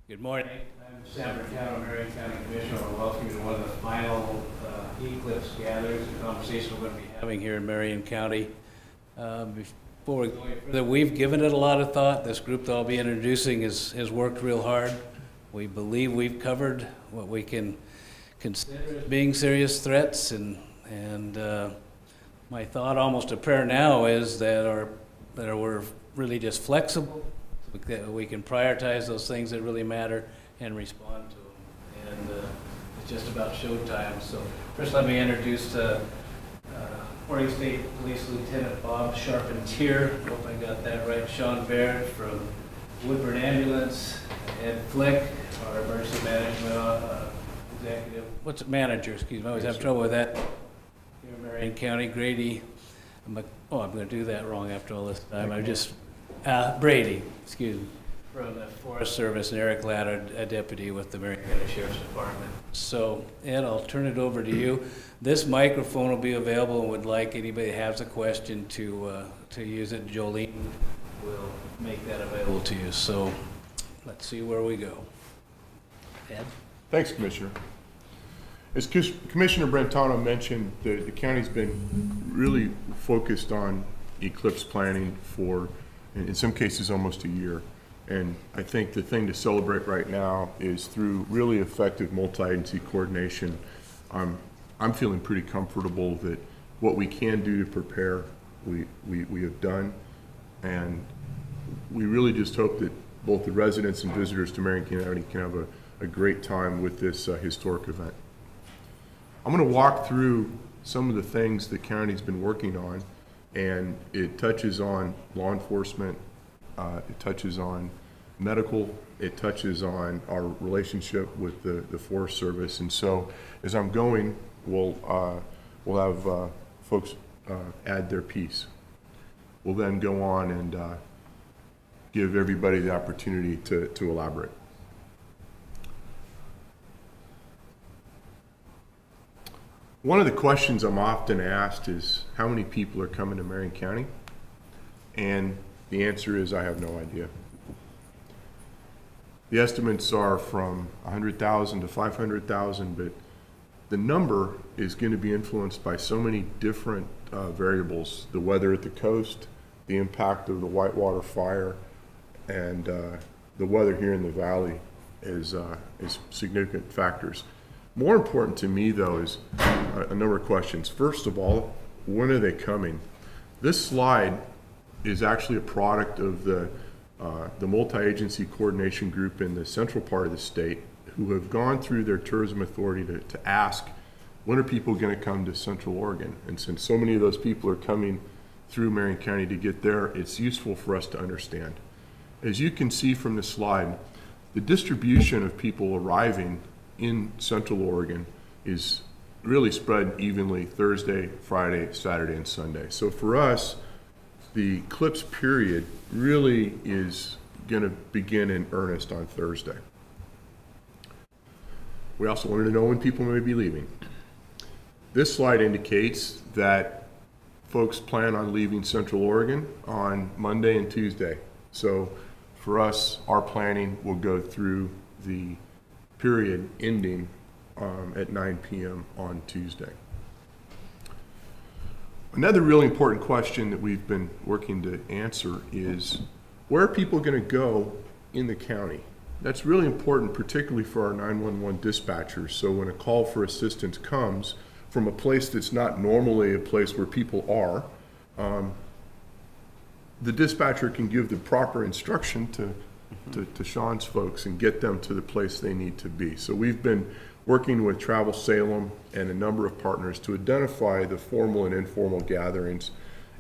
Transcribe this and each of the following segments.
Good morning. I'm Sam Mercado, Marion County Commissioner. I want to welcome you to one of the final Eclipse gatherings and conversations we're going to be having here in Marion County. Before we go any further, we've given it a lot of thought. This group that I'll be introducing has worked real hard. We believe we've covered what we can consider as being serious threats, and my thought, almost a prayer now, is that we're really just flexible. We can prioritize those things that really matter and respond to them. And it's just about showtime. So first let me introduce Oregon State Police Lieutenant Bob Charpentier. Hope I got that right. Sean Baird from Woodburn Ambulance. Ed Flick, our emergency management executive. What's it, manager, excuse me. I always have trouble with that. Here in Marion County. Grady. I'm going to do that wrong after all this time. Brady, excuse me, from the Forest Service, and Eric Ladd, a deputy with the Marion County Sheriff's Department. So, Ed, I'll turn it over to you. This microphone will be available, and would like anybody that has a question to use it. Jolene will make that available to you. So, let's see where we go. Ed? Thanks, Commissioner. As Commissioner Brentano mentioned, the county's been really focused on Eclipse planning for, in some cases, almost a year. And I think the thing to celebrate right now is through really effective multi-agency coordination. I'm feeling pretty comfortable that what we can do to prepare, we have done. And we really just hope that both the residents and visitors to Marion County can have a great time with this historic event. I'm going to walk through some of the things the county's been working on, and it touches on law enforcement, it touches on medical, it touches on our relationship with the Forest Service. And so as I'm going, we'll have folks add their piece. We'll then go on and give everybody the opportunity to elaborate. One of the questions I'm often asked is, how many people are coming to Marion County? And the answer is, I have no idea. The estimates are from 100,000 to 500,000, but the number is going to be influenced by so many different variables: the weather at the coast, the impact of the Whitewater fire, and the weather here in the valley is significant factors. More important to me, though, is a number of questions. First of all, when are they coming? This slide is actually a product of the multi-agency coordination group in the central part of the state, who have gone through their tourism authority to ask, when are people going to come to Central Oregon? And since so many of those people are coming through Marion County to get there, it's useful for us to understand. As you can see from the slide, the distribution of people arriving in Central Oregon is really spread evenly Thursday, Friday, Saturday, and Sunday. So for us, the Eclipse period really is going to begin in earnest on Thursday. We also wanted to know when people may be leaving. This slide indicates that folks plan on leaving Central Oregon on Monday and Tuesday. So for us, our planning will go through the period ending at 9 p.m. on Tuesday. Another really important question that we've been working to answer is, where are people going to go in the county? That's really important, particularly for our 911 dispatchers. So when a call for assistance comes from a place that's not normally a place where people are, the dispatcher can give the proper instruction to Sean's folks and get them to the place they need to be. So we've been working with Travel Salem and a number of partners to identify the formal and informal gatherings.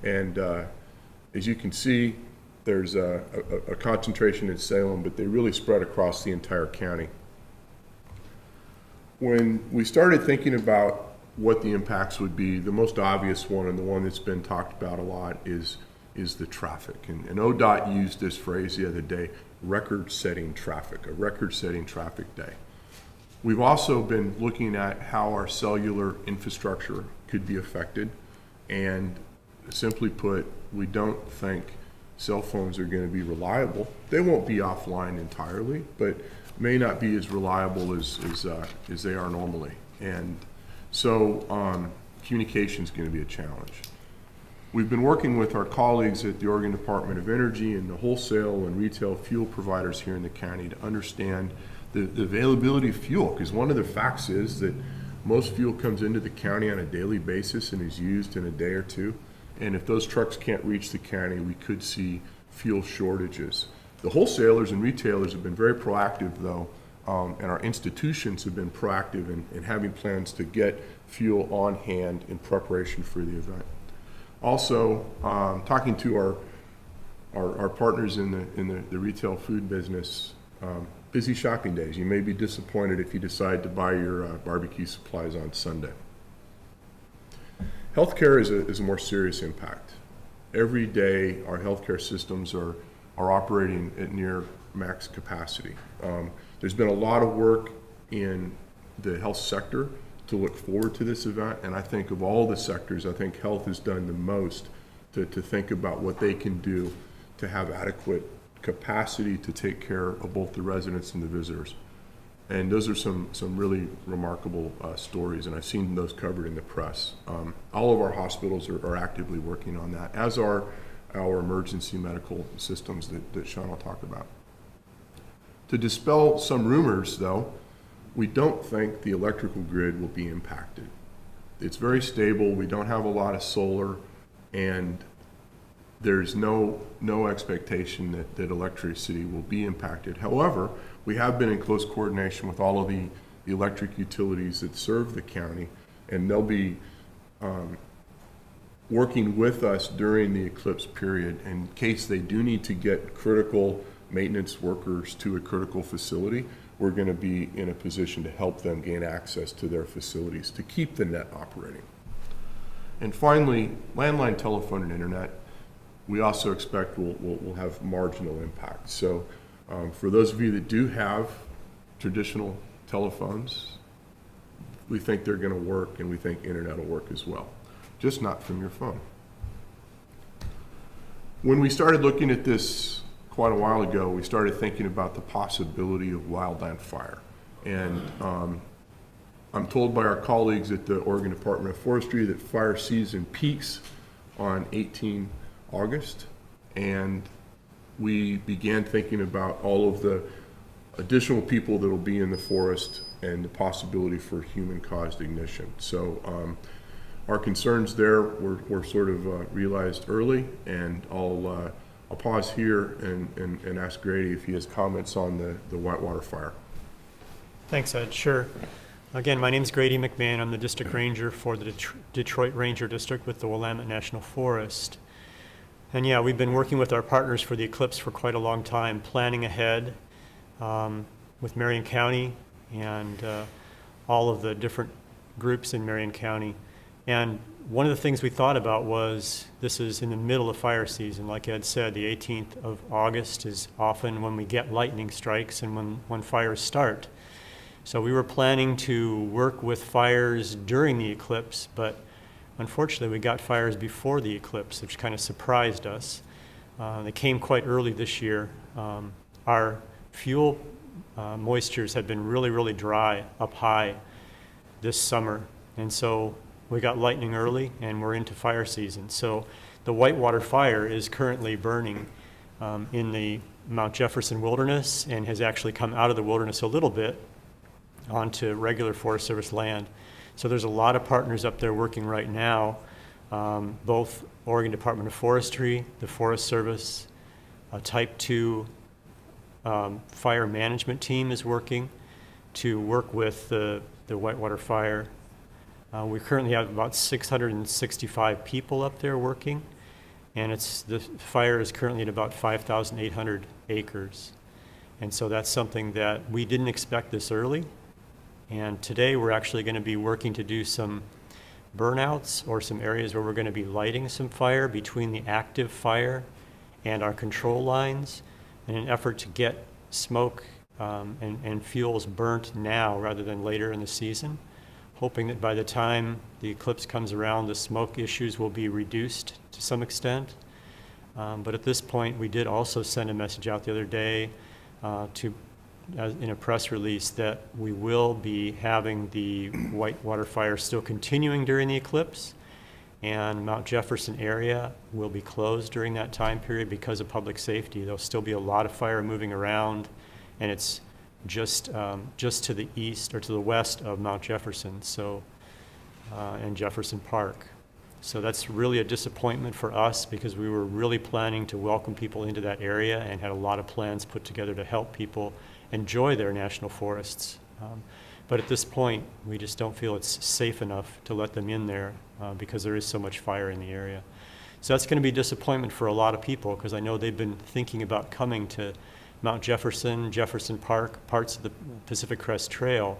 And as you can see, there's a concentration in Salem, but they really spread across the entire county. When we started thinking about what the impacts would be, the most obvious one, and the one that's been talked about a lot, is the traffic. And ODOT used this phrase the other day, record-setting traffic, a record-setting traffic day. We've also been looking at how our cellular infrastructure could be affected, and simply put, we don't think cell phones are going to be reliable. They won't be offline entirely, but may not be as reliable as they are normally. And so communication is going to be a challenge. We've been working with our colleagues at the Oregon Department of Energy and the wholesale and retail fuel providers here in the county to understand the availability of fuel, because one of the facts is that most fuel comes into the county on a daily basis and is used in a day or two. And if those trucks can't reach the county, we could see fuel shortages. The wholesalers and retailers have been very proactive, though, and our institutions have been proactive in having plans to get fuel on hand in preparation for the event. Also, talking to our partners in the retail food business, busy shopping days. You may be disappointed if you decide to buy your barbecue supplies on Sunday. Healthcare is a more serious impact. Every day, our healthcare systems are operating at near max capacity. There's been a lot of work in the health sector to look forward to this event, and I think of all the sectors, I think health has done the most to think about what they can do to have adequate capacity to take care of both the residents and the visitors. And those are some really remarkable stories, and I've seen those covered in the press. All of our hospitals are actively working on that, as are our emergency medical systems that Sean will talk about. To dispel some rumors, though, we don't think the electrical grid will be impacted. It's very stable. We don't have a lot of solar, and there's no expectation that electricity will be impacted. However, we have been in close coordination with all of the electric utilities that serve the county, and they'll be working with us during the eclipse period in case they do need to get critical maintenance workers to a critical facility. We're going to be in a position to help them gain access to their facilities to keep the net operating. And finally, landline telephone and internet, we also expect will have marginal impact. So for those of you that do have traditional telephones, we think they're going to work, and we think internet will work as well, just not from your phone. When we started looking at this quite a while ago, we started thinking about the possibility of wildland fire. And I'm told by our colleagues at the Oregon Department of Forestry that fire season peaks on 18 August. And we began thinking about all of the additional people that will be in the forest and the possibility for human-caused ignition. So our concerns there were sort of realized early, and I'll pause here and ask Grady if he has comments on the Whitewater fire. Thanks, Ed. Sure. Again, my name is Grady McMahon. I'm the district ranger for the Detroit Ranger District with the Willamette National Forest. And yeah, we've been working with our partners for the eclipse for quite a long time, planning ahead with Marion County and all of the different groups in Marion County. And one of the things we thought about was this is in the middle of fire season. Like Ed said, the 18th of August is often when we get lightning strikes and when fires start. So we were planning to work with fires during the eclipse, but unfortunately we got fires before the eclipse, which kind of surprised us. They came quite early this year. Our fuel moistures had been really, really dry up high this summer, and so we got lightning early, and we're into fire season. So the Whitewater fire is currently burning in the Mount Jefferson wilderness, and has actually come out of the wilderness a little bit onto regular Forest Service land. So there's a lot of partners up there working right now, both Oregon Department of Forestry, the Forest Service, a Type 2 fire management team is working to work with the Whitewater fire. We currently have about 665 people up there working, and the fire is currently at about 5,800 acres. And so that's something that we didn't expect this early. And today we're actually going to be working to do some burnouts, or some areas where we're going to be lighting some fire between the active fire and our control lines, in an effort to get smoke and fuels burnt now rather than later in the season, hoping that by the time the eclipse comes around, the smoke issues will be reduced to some extent. But at this point, we did also send a message out the other day to in a press release that we will be having the whitewater fire still continuing during the eclipse, and Mount Jefferson area will be closed during that time period because of public safety. There'll still be a lot of fire moving around, and it's just to the east or to the west of Mount Jefferson, so and Jefferson Park. So that's really a disappointment for us because we were really planning to welcome people into that area and had a lot of plans put together to help people enjoy their national forests. But at this point, we just don't feel it's safe enough to let them in there because there is so much fire in the area. So that's going to be a disappointment for a lot of people because I know they've been thinking about coming to Mount Jefferson, Jefferson Park, parts of the Pacific Crest Trail.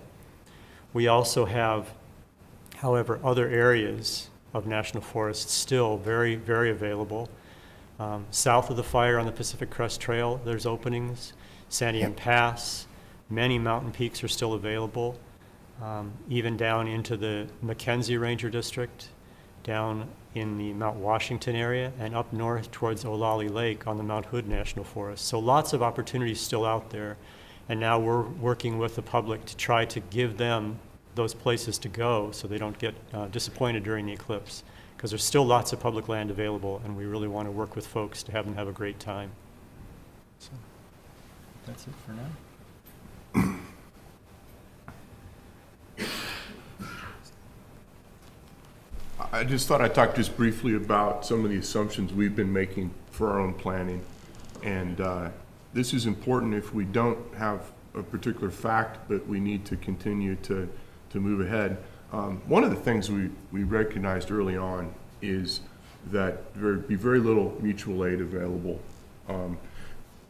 We also have, however, other areas of national forests still very, very available. South of the fire on the Pacific Crest Trail, there's openings. Sandian Pass, many mountain peaks are still available, even down into the McKenzie Ranger District, down in the Mount Washington area, and up north towards Olali Lake on the Mount Hood National Forest. So lots of opportunities still out there, and now we're working with the public to try to give them those places to go so they don't get disappointed during the eclipse, because there's still lots of public land available, and we really want to work with folks to have them have a great time. So that's it for now. I just thought I'd talk just briefly about some of the assumptions we've been making for our own planning. And this is important if we don't have a particular fact, but we need to continue to move ahead. One of the things we recognized early on is that there would be very little mutual aid available.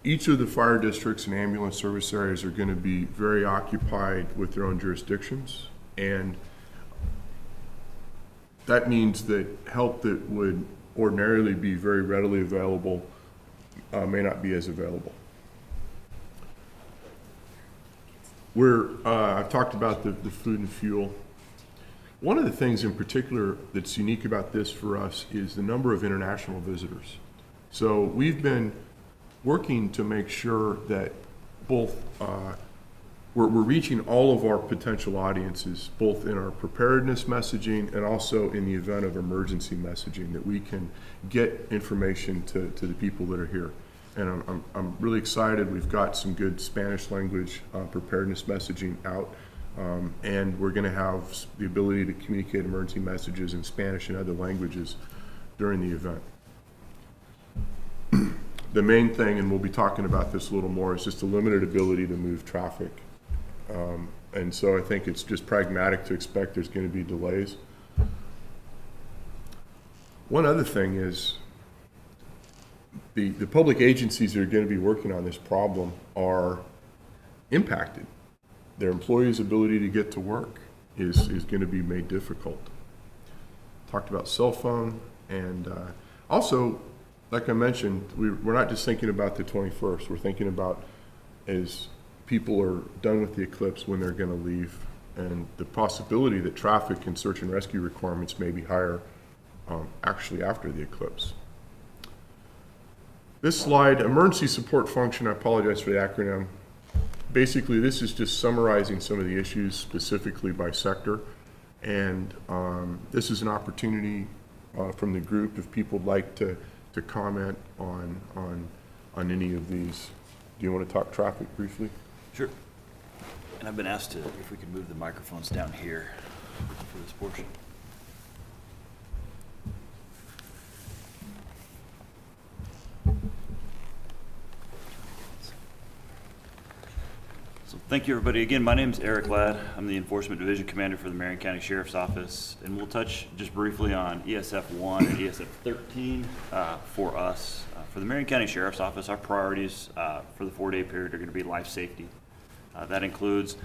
Each of the fire districts and ambulance service areas are going to be very occupied with their own jurisdictions, and that means that help that would ordinarily be very readily available may not be as available. I've talked about the food and fuel. One of the things in particular that's unique about this for us is the number of international visitors. So we've been working to make sure that both we're reaching all of our potential audiences, both in our preparedness messaging and also in the event of emergency messaging, that we can get information to the people that are here. And I'm really excited. We've got some good Spanish language preparedness messaging out, and we're going to have the ability to communicate emergency messages in Spanish and other languages during the event. The main thing, and we'll be talking about this a little more, is just a limited ability to move traffic. And so I think it's just pragmatic to expect there's going to be delays. One other thing is the public agencies that are going to be working on this problem are impacted. Their employees' ability to get to work is going to be made difficult. Talked about cell phone, and also, like I mentioned, we're not just thinking about the 21st. We're thinking about as people are done with the eclipse when they're going to leave, and the possibility that traffic and search and rescue requirements may be higher actually after the eclipse. This slide, emergency support function, I apologize for the acronym. Basically, this is just summarizing some of the issues specifically by sector, and this is an opportunity from the group if people would like to comment on any of these. Do you want to talk traffic briefly? Sure. And I've been asked if we could move the microphones down here for this portion. So thank you, everybody. Again, my name is Eric Ladd. I'm the Enforcement Division Commander for the Marion County Sheriff's Office, and we'll touch just briefly on ESF 1 and ESF 13 for us. For the Marion County Sheriff's Office, our priorities for the 4-day period are going to be life safety. That includes,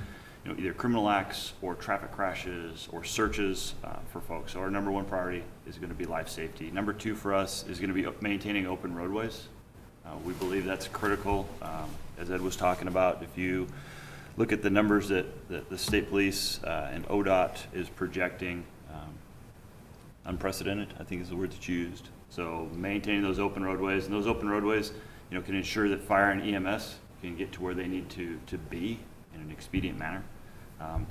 either criminal acts or traffic crashes or searches for folks. So our number one priority is going to be life safety. Number two for us is going to be maintaining open roadways. We believe that's critical. As Ed was talking about, if you look at the numbers that the state police and ODOT is projecting, unprecedented, I think is the word that's used. So maintaining those open roadways, and those open roadways, can ensure that fire and EMS can get to where they need to be in an expedient manner,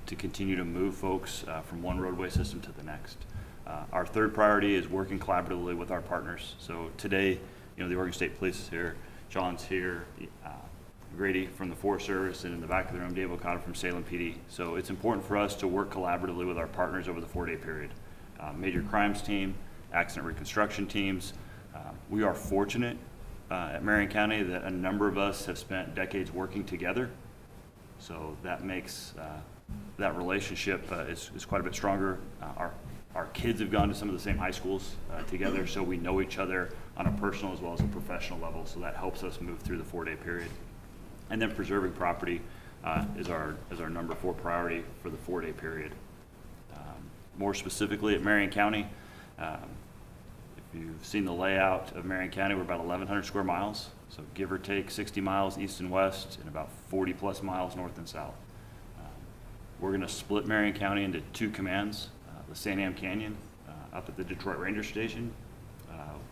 to continue to move folks from one roadway system to the next. Our third priority is working collaboratively with our partners. So today, the Oregon State Police is here, John's here, Grady from the Forest Service, and in the back of the room, Dave Okada from Salem PD. So it's important for us to work collaboratively with our partners over the 4-day period. Major crimes team, accident reconstruction teams. We are fortunate at Marion County that a number of us have spent decades working together. So that makes that relationship is quite a bit stronger. Our kids have gone to some of the same high schools together, so we know each other on a personal as well as a professional level. So that helps us move through the 4-day period. And then preserving property is our number 4 priority for the 4-day period. More specifically at Marion County, if you've seen the layout of Marion County, we're about 1,100 square miles. So give or take 60 miles east and west and about 40 plus miles north and south. We're going to split Marion County into 2 commands. The San Am Canyon up at the Detroit Ranger Station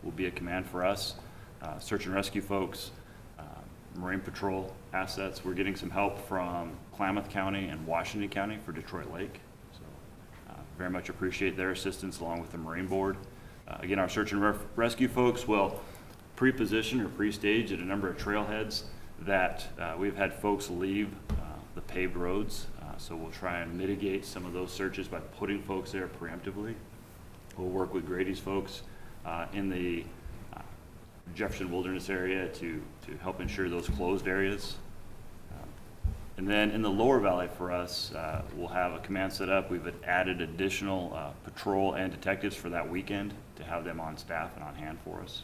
will be a command for us. Search and rescue folks, Marine Patrol assets. We're getting some help from Klamath County and Washington County for Detroit Lake. So very much appreciate their assistance along with the Marine Board. Again, our search and rescue folks will pre-position or pre-stage at a number of trailheads that we've had folks leave the paved roads. So we'll try and mitigate some of those searches by putting folks there preemptively. We'll work with Grady's folks in the Jefferson Wilderness area to help ensure those closed areas. And then in the lower valley for us, we'll have a command set up. We've added additional patrol and detectives for that weekend to have them on staff and on hand for us.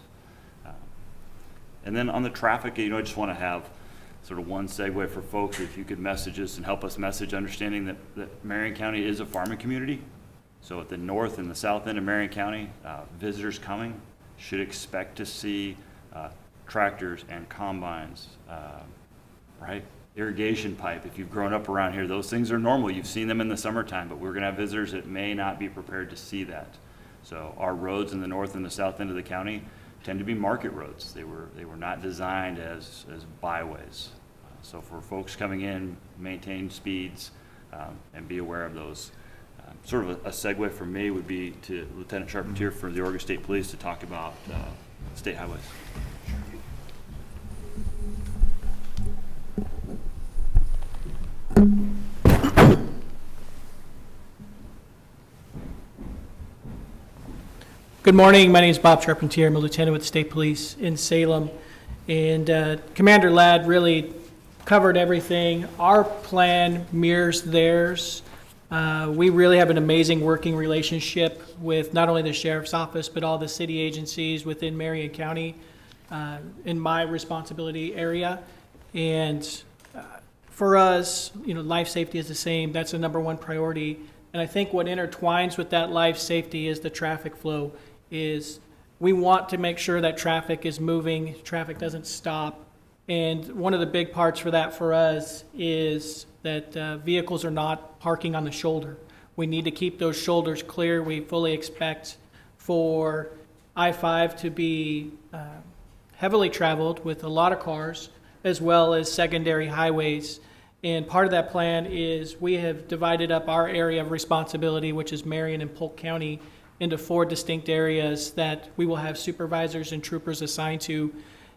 And then on the traffic, I just want to have sort of one segue for folks. If you could message us and help us message, understanding that Marion County is a farming community. So at the north and the south end of Marion County, visitors coming should expect to see tractors and combines, right? Irrigation pipe. If you've grown up around here, those things are normal. You've seen them in the summertime, but we're going to have visitors that may not be prepared to see that. So our roads in the north and the south end of the county tend to be market roads. They were not designed as byways. So for folks coming in, maintain speeds and be aware of those. Sort of a segue for me would be to Lieutenant Charpentier for the Oregon State Police to talk about state highways. Good morning. My name is Bob Charpentier. I'm a lieutenant with the State Police in Salem. And Commander Ladd really covered everything. Our plan mirrors theirs. We really have an amazing working relationship with not only the Sheriff's Office, but all the city agencies within Marion County in my responsibility area. And for us, life safety is the same. That's the number 1 priority. And I think what intertwines with that life safety is the traffic flow. Is we want to make sure that traffic is moving, traffic doesn't stop. And one of the big parts for that for us is that vehicles are not parking on the shoulder. We need to keep those shoulders clear. We fully expect for I-5 to be heavily traveled with a lot of cars, as well as secondary highways. And part of that plan is we have divided up our area of responsibility, which is Marion and Polk County, into 4 distinct areas that we will have supervisors and troopers assigned to.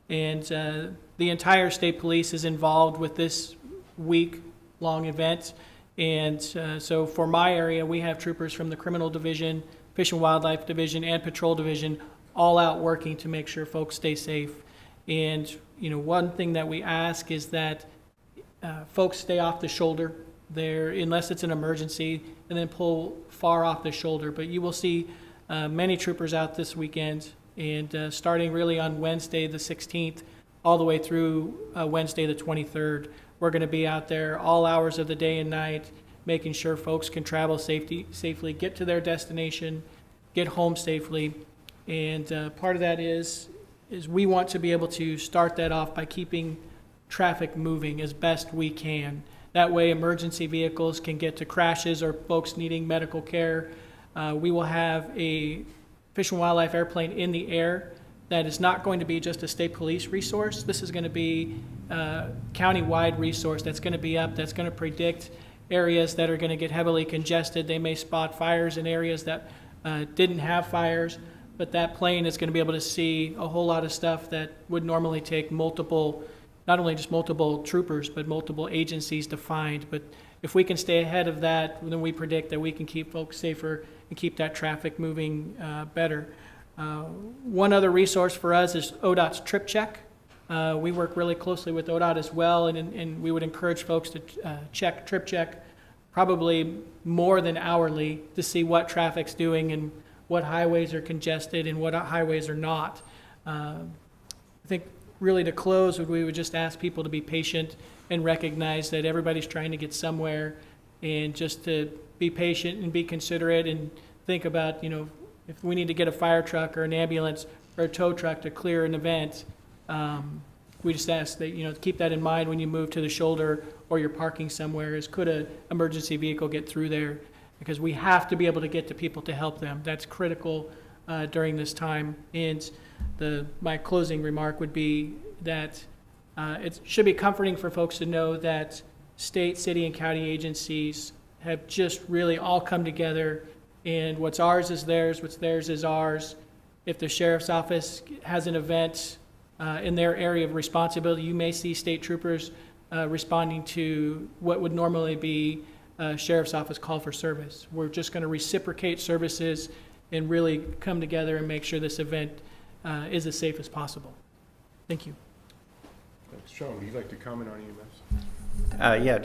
And the entire state police is involved with this week-long event. And so for my area, we have troopers from the Criminal Division, Fish and Wildlife Division, and Patrol Division all out working to make sure folks stay safe. And one thing that we ask is that folks stay off the shoulder there unless it's an emergency, and then pull far off the shoulder. But you will see many troopers out this weekend, and starting really on Wednesday the 16th all the way through Wednesday the 23rd. We're going to be out there all hours of the day and night, making sure folks can travel safely, get to their destination, get home safely. And part of that is we want to be able to start that off by keeping traffic moving as best we can. That way emergency vehicles can get to crashes or folks needing medical care. We will have a Fish and Wildlife airplane in the air that is not going to be just a state police resource. This is going to be county-wide resource that's going to be up, that's going to predict areas that are going to get heavily congested. They may spot fires in areas that didn't have fires, but that plane is going to be able to see a whole lot of stuff that would normally take multiple, not only just multiple troopers, but multiple agencies to find. But if we can stay ahead of that, then we predict that we can keep folks safer and keep that traffic moving better. One other resource for us is ODOT's Trip Check. We work really closely with ODOT as well, and we would encourage folks to check Trip Check probably more than hourly to see what traffic's doing and what highways are congested and what highways are not. I think really to close, we would just ask people to be patient and recognize that everybody's trying to get somewhere, and just to be patient and be considerate and think about, if we need to get a fire truck or an ambulance or a tow truck to clear an event, we just ask that, keep that in mind when you move to the shoulder or you're parking somewhere, is could an emergency vehicle get through there? Because we have to be able to get to people to help them. That's critical during this time. And my closing remark would be that it should be comforting for folks to know that state, city, and county agencies have just really all come together, and what's ours is theirs, what's theirs is ours. If the sheriff's office has an event in their area of responsibility, you may see state troopers responding to what would normally be a sheriff's office call for service. We're just going to reciprocate services and really come together and make sure this event is as safe as possible. Thank you. Thanks. Sean, would you like to comment on EMS? Yeah,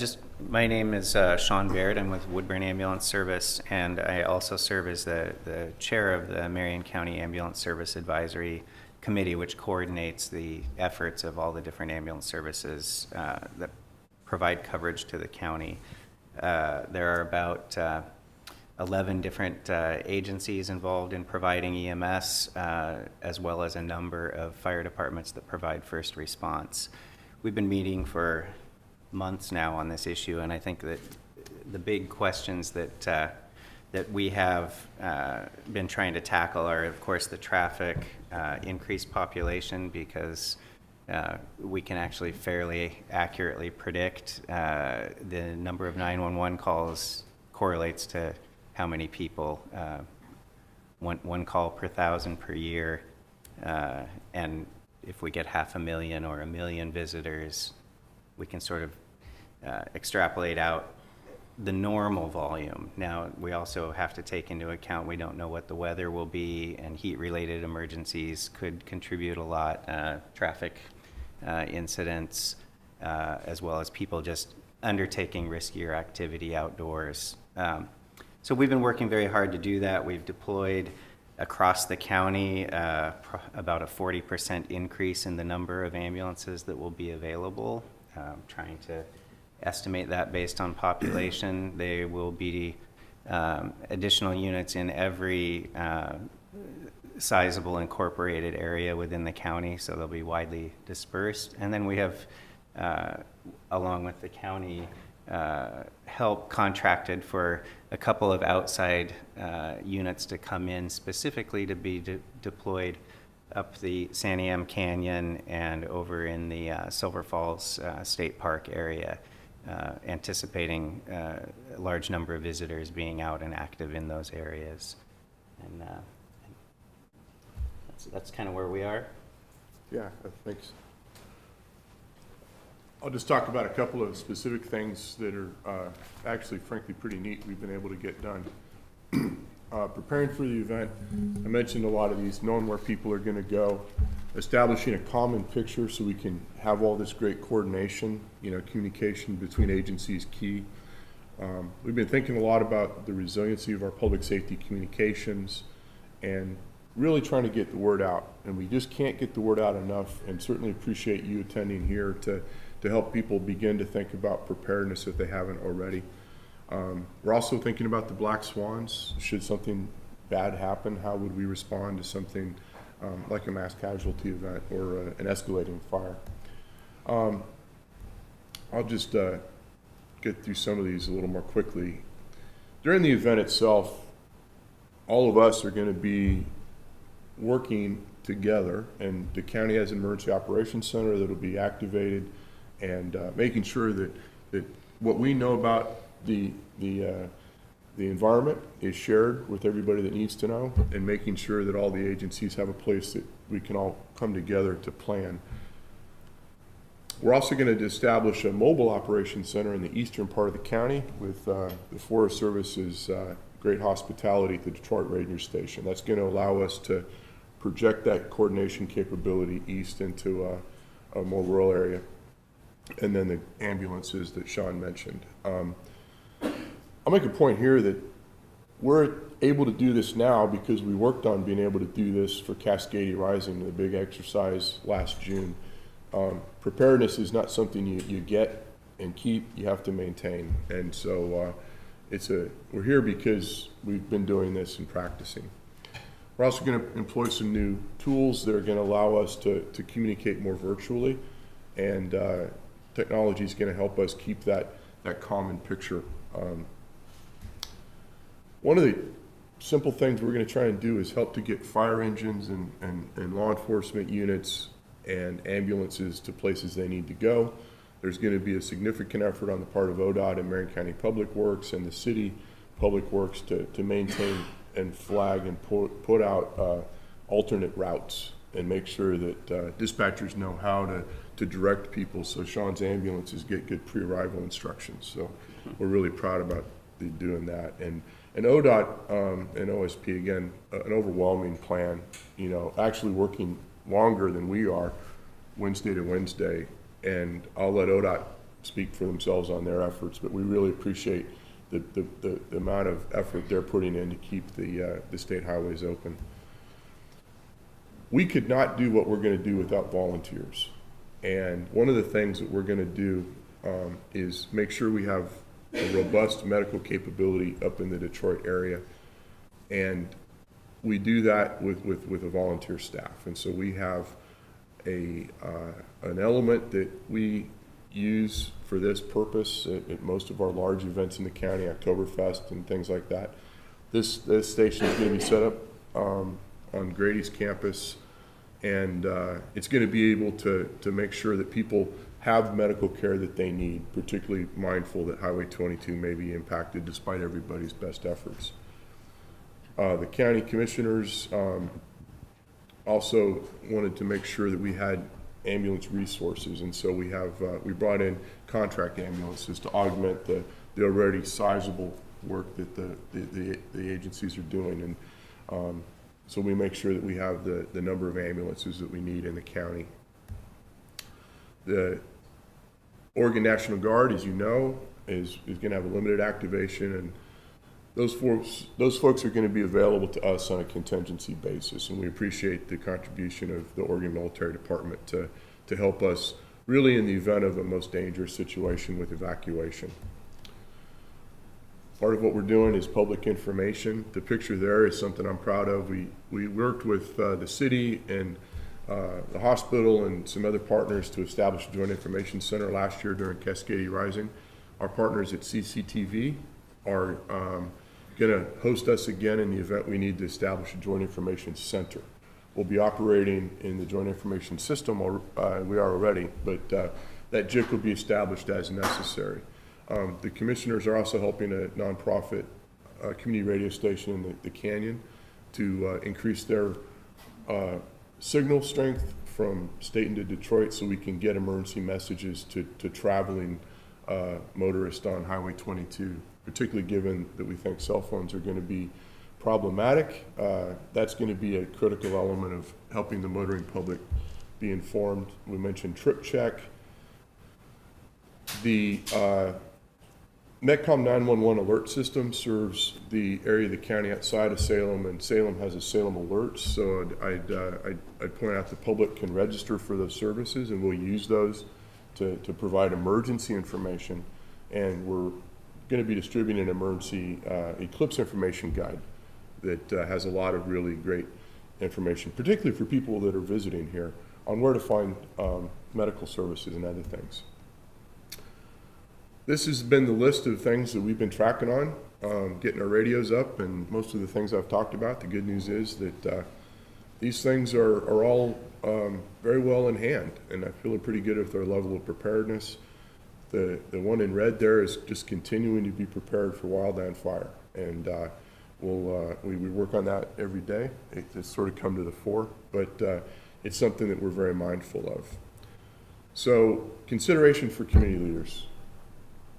my name is Sean Baird. I'm with Woodburn Ambulance Service, and I also serve as the chair of the Marion County Ambulance Service Advisory Committee, which coordinates the efforts of all the different ambulance services that provide coverage to the county. There are about 11 different agencies involved in providing EMS, as well as a number of fire departments that provide first response. We've been meeting for months now on this issue, and I think that the big questions that we have been trying to tackle are, of course, the traffic, increased population, because we can actually fairly accurately predict the number of 911 calls correlates to how many people, one call per 1,000 per year, and if we get 500,000 or 1 million visitors, we can sort of extrapolate out the normal volume. Now, we also have to take into account we don't know what the weather will be, and heat-related emergencies could contribute a lot, traffic incidents, as well as people just undertaking riskier activity outdoors. So we've been working very hard to do that. We've deployed across the county about a 40% increase in the number of ambulances that will be available, trying to estimate that based on population. There will be additional units in every sizable incorporated area within the county, so they'll be widely dispersed. And then we have, along with the county, help contracted for a couple of outside units to come in specifically to be deployed up the Santiam Canyon and over in the Silver Falls State Park area, anticipating a large number of visitors being out and active in those areas. And that's kind of where we are. Yeah, thanks. I'll just talk about a couple of specific things that are actually, frankly, pretty neat we've been able to get done. Preparing for the event, I mentioned a lot of these, knowing where people are going to go, establishing a common picture so we can have all this great coordination, communication between agencies key. We've been thinking a lot about the resiliency of our public safety communications and really trying to get the word out. And we just can't get the word out enough, and certainly appreciate you attending here to help people begin to think about preparedness if they haven't already. We're also thinking about the black swans. Should something bad happen, how would we respond to something like a mass casualty event or an escalating fire? I'll just get through some of these a little more quickly. During the event itself, all of us are going to be working together, and the county has an emergency operations center that will be activated. and making sure that what we know about the environment is shared with everybody that needs to know, and making sure that all the agencies have a place that we can all come together to plan. We're also going to establish a mobile operations center in the eastern part of the county with the Forest Service's great hospitality at the Detroit Ranger Station. That's going to allow us to project that coordination capability east into a more rural area. And then the ambulances that Sean mentioned. I'll make a point here that we're able to do this now because we worked on being able to do this for Cascadia Rising, the big exercise last June. Preparedness is not something you get and keep, you have to maintain. And so we're here because we've been doing this and practicing. We're also going to employ some new tools that are going to allow us to communicate more virtually, and technology is going to help us keep that common picture. One of the simple things we're going to try and do is help to get fire engines and law enforcement units and ambulances to places they need to go. There's going to be a significant effort on the part of ODOT and Marion County Public Works and the city Public Works to maintain and flag and put out alternate routes and make sure that dispatchers know how to direct people so Sean's ambulances get good pre-arrival instructions. So we're really proud about doing that. And ODOT and OSP, again, an overwhelming plan, actually working longer than we are Wednesday to Wednesday. And I'll let ODOT speak for themselves on their efforts, but we really appreciate the amount of effort they're putting in to keep the state highways open. We could not do what we're going to do without volunteers. And one of the things that we're going to do is make sure we have a robust medical capability up in the Detroit area. And we do that with a volunteer staff. And so we have an element that we use for this purpose at most of our large events in the county, Oktoberfest and things like that. This station is going to be set up on Grady's campus, and it's going to be able to make sure that people have medical care that they need, particularly mindful that Highway 22 may be impacted despite everybody's best efforts. The county commissioners also wanted to make sure that we had ambulance resources, and so we brought in contract ambulances to augment the already sizable work that the agencies are doing, and so we make sure that we have the number of ambulances that we need in the county. The Oregon National Guard, as you know, is going to have a limited activation, and those folks are going to be available to us on a contingency basis, and we appreciate the contribution of the Oregon Military Department to help us really in the event of a most dangerous situation with evacuation. Part of what we're doing is public information. The picture there is something I'm proud of. We worked with the city and the hospital and some other partners to establish a joint information center last year during Cascadia Rising. Our partners at CCTV are going to host us again in the event we need to establish a joint information center. We'll be operating in the joint information system, we are already, but that JIC will be established as necessary. The commissioners are also helping a nonprofit community radio station in the Canyon to increase their signal strength from Staten to Detroit so we can get emergency messages to traveling motorists on Highway 22, particularly given that we think cell phones are going to be problematic. That's going to be a critical element of helping the motoring public be informed. We mentioned Trip Check. The Metcom 911 alert system serves the area of the county outside of Salem, and Salem has a Salem Alerts. So I'd point out the public can register for those services, and we'll use those to provide emergency information. And we're going to be distributing an emergency Eclipse information guide that has a lot of really great information, particularly for people that are visiting here, on where to find medical services and other things. This has been the list of things that we've been tracking on, getting our radios up, and most of the things I've talked about. The good news is that these things are all very well in hand, and I'm feeling pretty good with our level of preparedness. The one in red there is just continuing to be prepared for wildland fire, and we work on that every day. It's sort of come to the fore, but it's something that we're very mindful of. So, consideration for community leaders.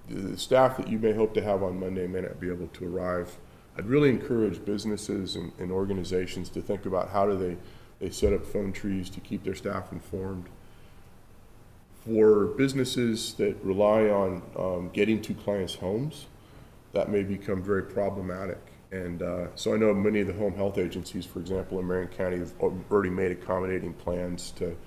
The staff that you may hope to have on Monday may not be able to arrive. I'd really encourage businesses and organizations to think about how do they set up phone trees to keep their staff informed. For businesses that rely on getting to clients' homes, that may become very problematic. And so I know many of the home health agencies, for example, in Marion County, have already made accommodating plans to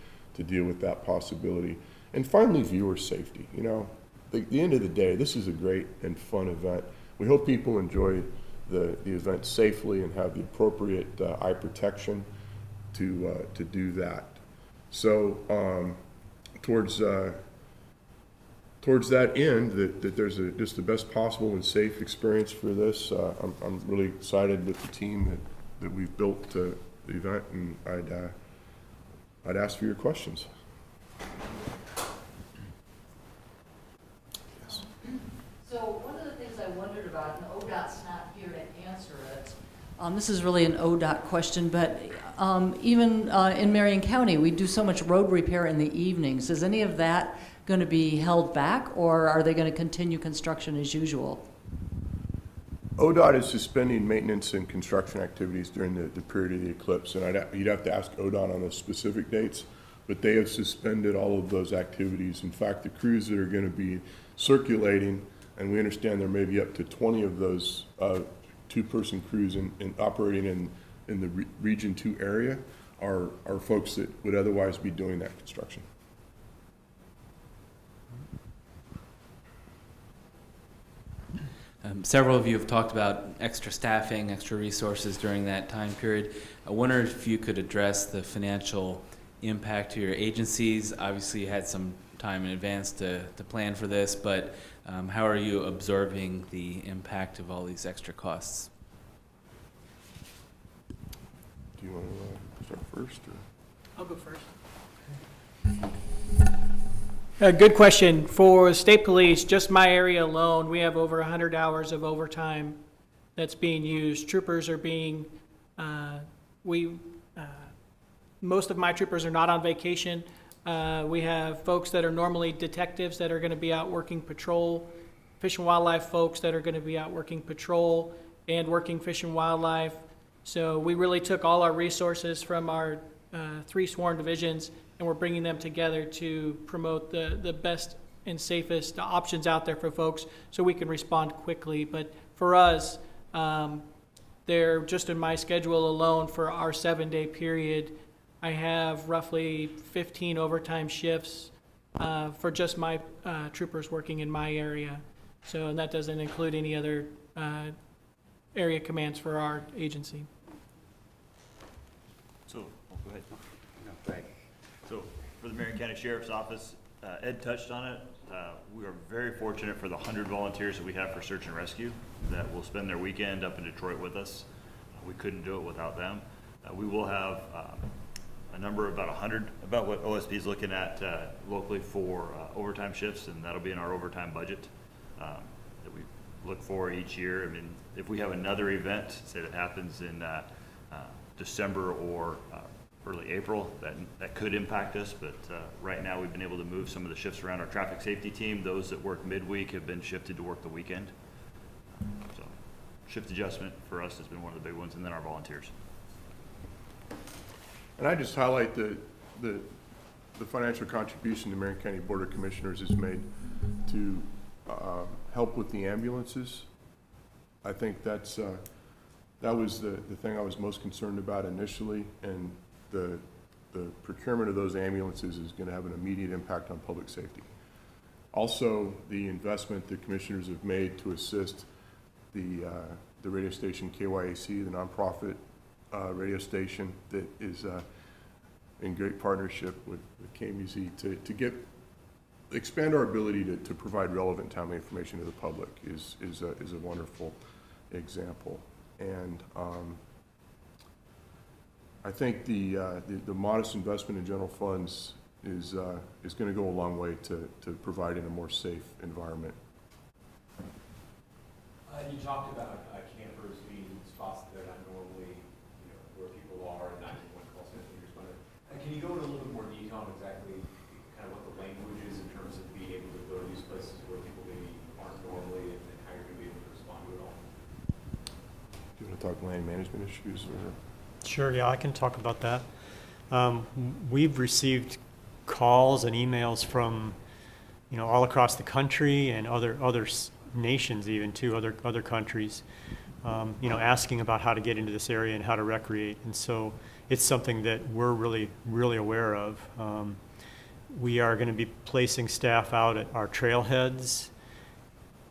deal with that possibility. And finally, viewer safety. You know, at the end of the day, this is a great and fun event. We hope people enjoy the event safely and have the appropriate eye protection to do that. So towards that end, that there's just the best possible and safe experience for this. I'm really excited with the team that we've built the event, and I'd ask for your questions. Yes. So one of the things I wondered about, and ODOT's not here to answer it, this is really an ODOT question, but even in Marion County, we do so much road repair in the evenings. Is any of that going to be held back, or are they going to continue construction as usual? ODOT is suspending maintenance and construction activities during the period of the eclipse, and you'd have to ask ODOT on those specific dates, but they have suspended all of those activities. In fact, the crews that are going to be circulating, and we understand there may be up to 20 of those two-person crews in operating in the Region 2 area, are folks that would otherwise be doing that construction. Several of you have talked about extra staffing, extra resources during that time period. I wonder if you could address the financial impact to your agencies. Obviously, you had some time in advance to plan for this, but how are you observing the impact of all these extra costs? Do you want to start first? Or? I'll go first. Good question. For state police, just my area alone, we have over 100 hours of overtime that's being used. Troopers are being, most of my troopers are not on vacation. We have folks that are normally detectives that are going to be out working patrol, fish and wildlife folks that are going to be out working patrol and working fish and wildlife. So we really took all our resources from our 3 sworn divisions, and we're bringing them together to promote the best and safest options out there for folks so we can respond quickly. But for us, they're just in my schedule alone for our 7-day period. I have roughly 15 overtime shifts for just my troopers working in my area. So, and that doesn't include any other area commands for our agency. So, go ahead. No, right. So, for the Marion County Sheriff's Office, Ed touched on it. We are very fortunate for the 100 volunteers that we have for search and rescue that will spend their weekend up in Detroit with us. We couldn't do it without them. We will have a number, about 100, about what OSP is looking at locally for overtime shifts, and that'll be in our overtime budget that we look for each year. I mean, if we have another event, say that happens in December or early April, that could impact us, but right now we've been able to move some of the shifts around our traffic safety team. Those that work midweek have been shifted to work the weekend. So shift adjustment for us has been one of the big ones, and then our volunteers. And I just highlight the financial contribution the Marion County Board of Commissioners has made to help with the ambulances. I think that was the thing I was most concerned about initially, and the procurement of those ambulances is going to have an immediate impact on public safety. Also, the investment the commissioners have made to assist the radio station KYAC, the nonprofit radio station that is in great partnership with KMUZ to expand our ability to provide relevant, timely information to the public is a wonderful example. And I think the modest investment in general funds is going to go a long way to providing a more safe environment. You talked about campers being spots that they're not normally, where people are, and 911 call center responder. Can you go into a little bit more detail on exactly kind of what the language is in terms of being able to go to these places where people maybe aren't normally, and how you're going to be able to respond to it all? Do you want to talk land management issues or? Sure, yeah, I can talk about that. We've received calls and emails from, all across the country and other nations even too, other countries, asking about how to get into this area and how to recreate. And so it's something that we're really, really aware of. We are going to be placing staff out at our trailheads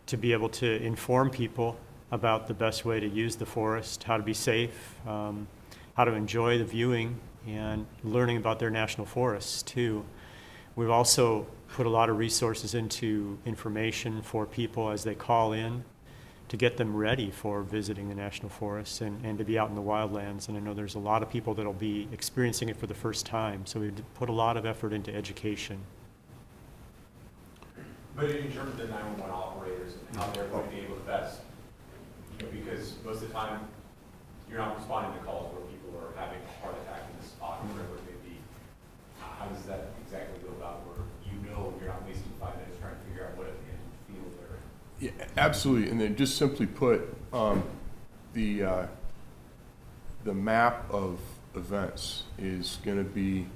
to be able to inform people about the best way to use the forest, how to be safe, how to enjoy the viewing, and learning about their national forests too. We've also put a lot of resources into information for people as they call in to get them ready for visiting the national forests and to be out in the wildlands. And I know there's a lot of people that'll be experiencing it for the first time, so we've put a lot of effort into education. But in terms of the 911 operators and how they're going to be able to best, because most of the time you're not responding to calls where people are having a heart attack in the spot, or whatever it may be. How does that exactly go about where you're not wasting 5 minutes trying to figure out what at the end of the field they're in? Yeah, absolutely. And then just simply put, the map of events is going to be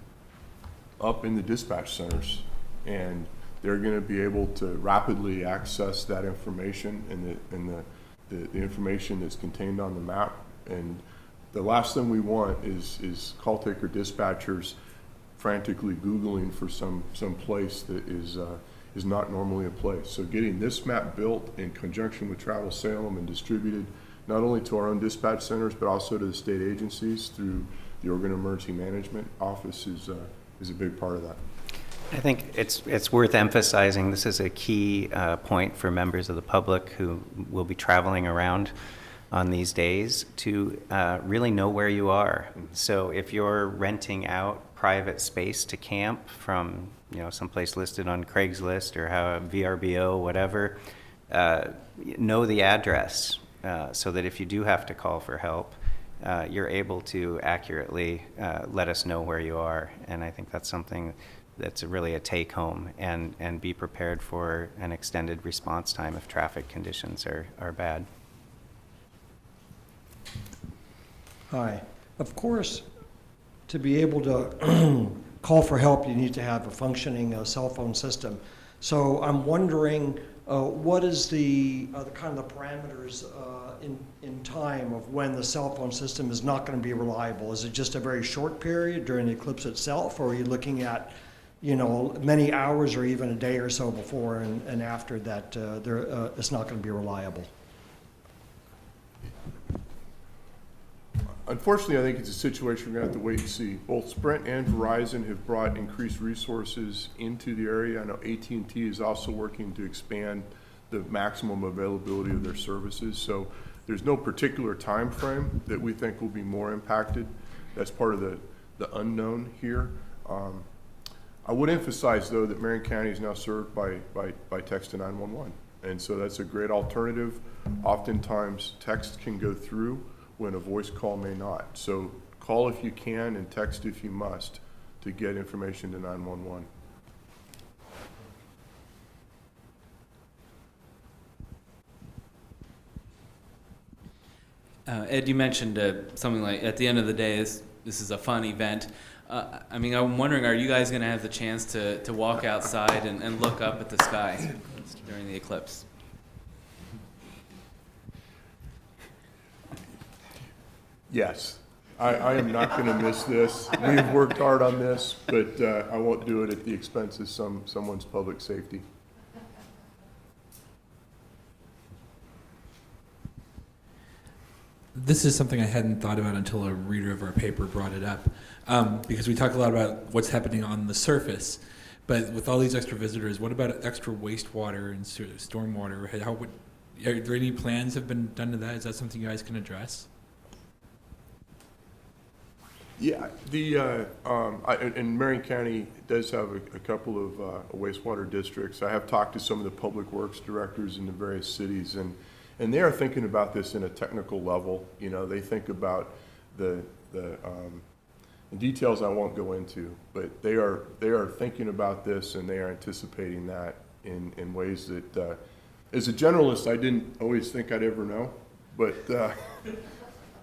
up in the dispatch centers, and they're going to be able to rapidly access that information and the information that's contained on the map. And the last thing we want is call taker dispatchers frantically Googling for some place that is not normally a place. So getting this map built in conjunction with Travel Salem and distributed not only to our own dispatch centers, but also to the state agencies through the Oregon Emergency Management Office is a big part of that. I think it's worth emphasizing this is a key point for members of the public who will be traveling around on these days to really know where you are. So if you're renting out private space to camp from someplace listed on Craigslist or how VRBO, whatever, know the address so that if you do have to call for help, you're able to accurately let us know where you are. And I think that's something that's really a take home, and be prepared for an extended response time if traffic conditions are bad. Hi. Of course, to be able to call for help, you need to have a functioning cell phone system. So I'm wondering, what is the kind of the parameters in time of when the cell phone system is not going to be reliable? Is it just a very short period during the eclipse itself, or are you looking at many hours or even a day or so before and after that it's not going to be reliable? Unfortunately, I think it's a situation we're going to have to wait and see. Both Sprint and Verizon have brought increased resources into the area. I know AT&T is also working to expand the maximum availability of their services. So there's no particular time frame that we think will be more impacted. That's part of the unknown here. I would emphasize, though, that Marion County is now served by text to 911. And so that's a great alternative. Oftentimes, text can go through when a voice call may not. So call if you can and text if you must to get information to 911. Ed, you mentioned something like at the end of the day, this is a fun event. I'm wondering, are you guys going to have the chance to walk outside and look up at the sky during the eclipse? Yes, I am not going to miss this. We've worked hard on this, but I won't do it at the expense of someone's public safety. This is something I hadn't thought about until a reader of our paper brought it up, because we talk a lot about what's happening on the surface, but with all these extra visitors, what about extra wastewater and stormwater? Are there any plans have been done to that? Is that something you guys can address? Yeah, and Marion County does have a couple of wastewater districts. I have talked to some of the public works directors in the various cities, and they are thinking about this in a technical level. You know, they think about the details I won't go into, but they are thinking about this, and they are anticipating that in ways that, as a generalist, I didn't always think I'd ever know, but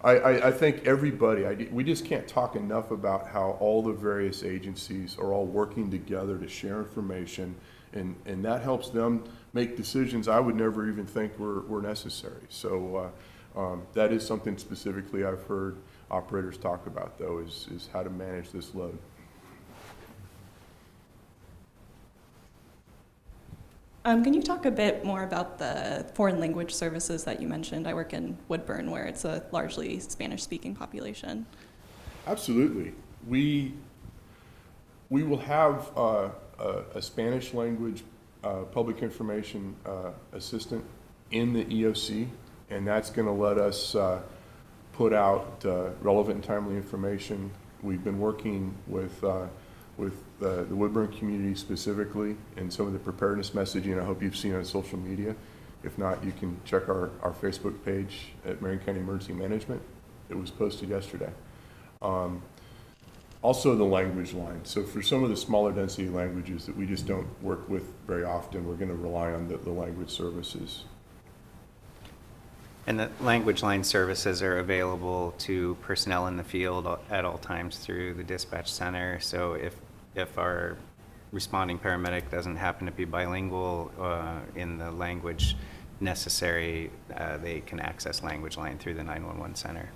I think everybody, we just can't talk enough about how all the various agencies are all working together to share information, and that helps them make decisions I would never even think were necessary. So that is something specifically I've heard operators talk about, though, is how to manage this load. Can you talk a bit more about the foreign language services that you mentioned? I work in Woodburn, where it's a largely Spanish-speaking population. Absolutely. We will have a Spanish language public information assistant in the EOC, and that's going to let us put out relevant and timely information. We've been working with the Woodburn community specifically and some of the preparedness messaging I hope you've seen on social media. If not, you can check our Facebook page at Marion County Emergency Management. It was posted yesterday. Also the language line. So for some of the smaller density languages that we just don't work with very often, we're going to rely on the language services. And the language line services are available to personnel in the field at all times through the dispatch center. So if our responding paramedic doesn't happen to be bilingual in the language necessary, they can access language line through the 911 center.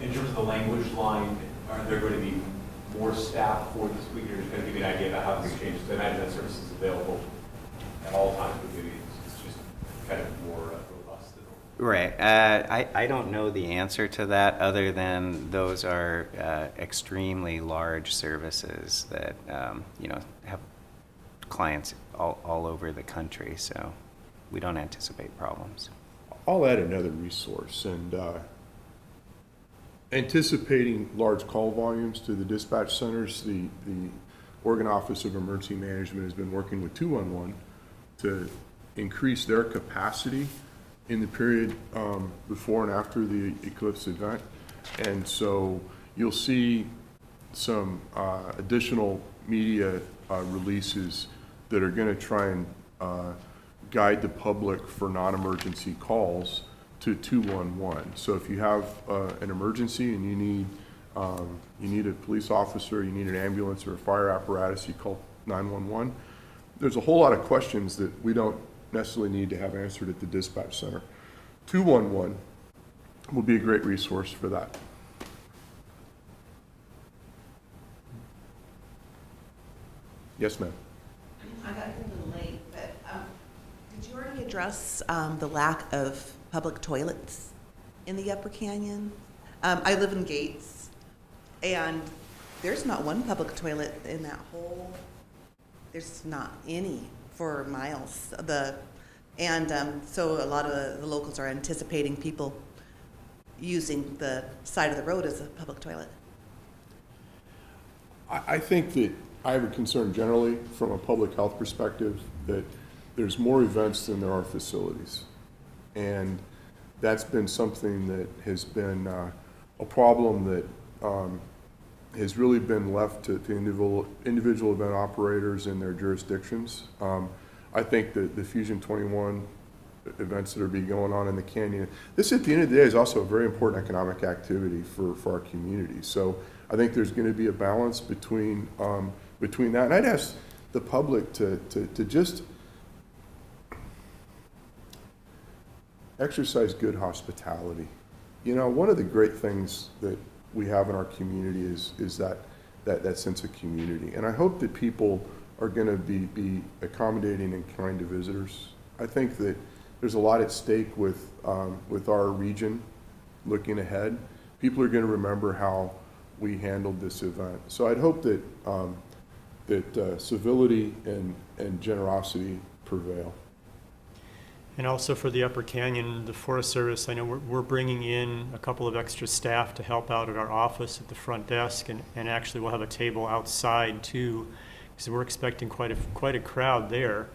In terms of the language line, are there going to be more staff for this week? Or just going to give you an idea about how this changes? I imagine that service is available at all times, but maybe it's just kind of more robust. Right. I don't know the answer to that, other than those are extremely large services that have clients all over the country. So we don't anticipate problems. I'll add another resource, and anticipating large call volumes to the dispatch centers, the Oregon Office of Emergency Management has been working with 211 to increase their capacity in the period before and after the Eclipse event. And so you'll see some additional media releases that are going to try and guide the public for non-emergency calls to 211. So if you have an emergency and you need a police officer, you need an ambulance or a fire apparatus, you call 911. There's a whole lot of questions that we don't necessarily need to have answered at the dispatch center. 211 will be a great resource for that. Yes, ma'am. I got here a little late, but did you already address the lack of public toilets in the Upper Canyon? I live in Gates, and there's not one public toilet in that whole, there's not any for miles. So a lot of the locals are anticipating people using the side of the road as a public toilet. I think that I have a concern generally from a public health perspective that there's more events than there are facilities. And that's been something that has been a problem that has really been left to individual event operators in their jurisdictions. I think that the Fusion 21 events that are being going on in the canyon, this at the end of the day is also a very important economic activity for our community. So I think there's going to be a balance between that. And I'd ask the public to just exercise good hospitality. You know, one of the great things that we have in our community is that sense of community. And I hope that people are going to be accommodating and kind to visitors. I think that there's a lot at stake with our region looking ahead. People are going to remember how we handled this event. So I'd hope that civility and generosity prevail. And also for the Upper Canyon, the Forest Service, I know we're bringing in a couple of extra staff to help out at our office at the front desk, and actually we'll have a table outside too, because we're expecting quite a crowd there.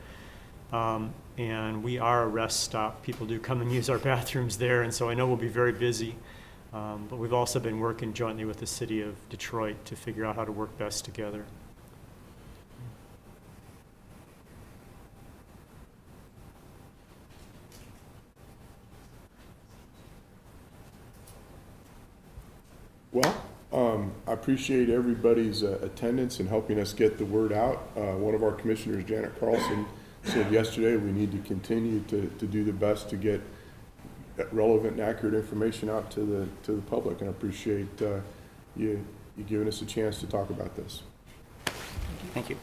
And we are a rest stop. People do come and use our bathrooms there, and so I know we'll be very busy. But we've also been working jointly with the city of Detroit to figure out how to work best together. Well, I appreciate everybody's attendance and helping us get the word out. One of our commissioners, Janet Carlson, said yesterday we need to continue to do the best to get relevant and accurate information out to the public, and I appreciate you giving us a chance to talk about this. Thank you.